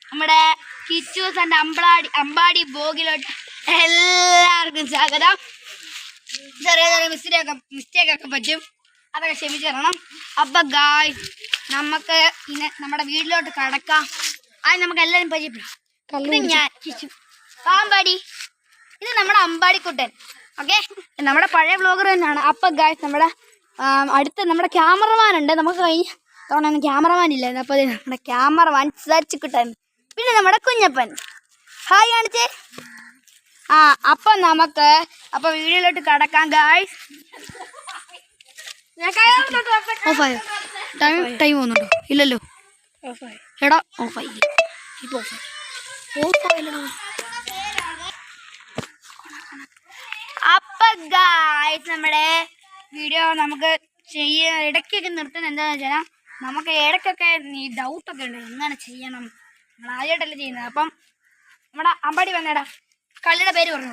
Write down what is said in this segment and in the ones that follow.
നമ്മുടെ കിച്ചൂസ് ആൻഡ് അമ്പാടി ബ്ലോഗിലോട്ട് എല്ലാവർക്കും സ്വാഗതം. ചെറിയ ചെറിയ മിസ്റ്റേക്ക് ഒക്കെ പറ്റും, അതൊക്കെ ക്ഷമിച്ചു തരണം. അപ്പൊ ഗായ്സ്, നമുക്ക് ഇന്ന് നമ്മുടെ വീട്ടിലോട്ട് കടക്കാം. അത് നമുക്ക് എല്ലാവരും പരിചയപ്പെടാം. ഞാൻ കിച്ചു, പാമ്പാടി, ഇത് നമ്മുടെ അമ്പാടിക്കുട്ടൻ. ഓക്കെ, നമ്മുടെ പഴയ വ്ളോഗർ തന്നെയാണ്. അപ്പൊ ഗായ്സ്, നമ്മുടെ അടുത്ത നമ്മുടെ ക്യാമറമാൻ ഉണ്ട്. നമുക്ക് കഴിഞ്ഞ തവണ ഒന്നും ക്യാമറമാൻ ഇല്ലായിരുന്നു. അപ്പോൾ നമ്മുടെ ക്യാമറമാൻ സെർച്ച് കിട്ടാൻ. പിന്നെ നമ്മുടെ കുഞ്ഞപ്പൻ ഹായ് കാണിച്ചേ. അപ്പം നമുക്ക് വീഡിയോയിലോട്ട് കടക്കാം ഗായ്സ്. ഓഫായോ? ടൈം പോകുന്നുണ്ടോ? ഇല്ലല്ലോ. എടാ ഓഫായി. ഇപ്പോൾ ഓഫായില്ലോ. അപ്പം ഗായ്സ്, നമ്മുടെ വീഡിയോ നമുക്ക് ഇടയ്ക്കൊക്കെ നിർത്തുന്നത് എന്താണെന്ന് വെച്ചാൽ, നമുക്ക് ഇടയ്ക്കൊക്കെ ഡൗട്ടൊക്കെ ഉണ്ട് എങ്ങനെ ചെയ്യണം. നമ്മൾ ആദ്യമായിട്ടല്ലേ ചെയ്യുന്നത്. അപ്പം നമ്മുടെ അമ്പാടി വന്നേടാ, കളിയുടെ പേര് പറഞ്ഞു.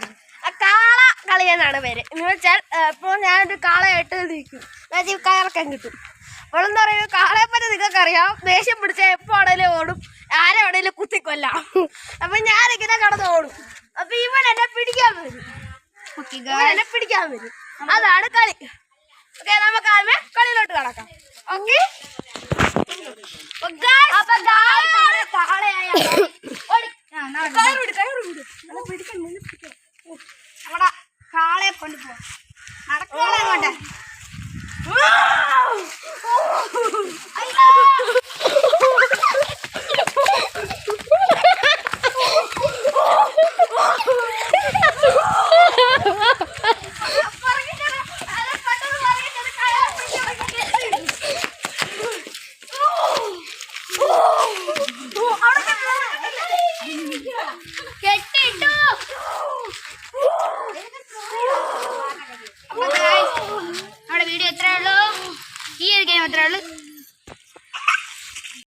കാള കളി എന്നാണ് പേര്. എന്ന് വെച്ചാൽ ഇപ്പോൾ ഞാനൊരു കാളയായിട്ട് നിൽക്കും, കയറക്കാൻ കിട്ടും. അവളെന്ന് പറയുന്നത് കാളയെപ്പറ്റി നിങ്ങൾക്ക് അറിയാം, ദേഷ്യം പിടിച്ചാൽ എപ്പോൾ ആണേലും ഓടും, ആരെവിടെയും കുത്തിക്കൊല്ലാം. അപ്പം ഞാനിങ്ങനെ കടന്ന് ഓടും. അപ്പം ഇവൻ എന്നെ പിടിക്കാൻ വരും. അതാണ് കളി. ഓക്കെ, നമുക്ക് ആദ്യമേ കളിയിലോട്ട് കടക്കാം. ഓക്കെ, നമ്മുടെ കാളയെ കൊണ്ടുപോകാം. നടക്കാളെ നമ്മുടെ വീഡിയോ എത്രയേ ഉള്ളൂ, ഈ ഒരു ഗെയിം എത്രയേ ഉള്ളൂ.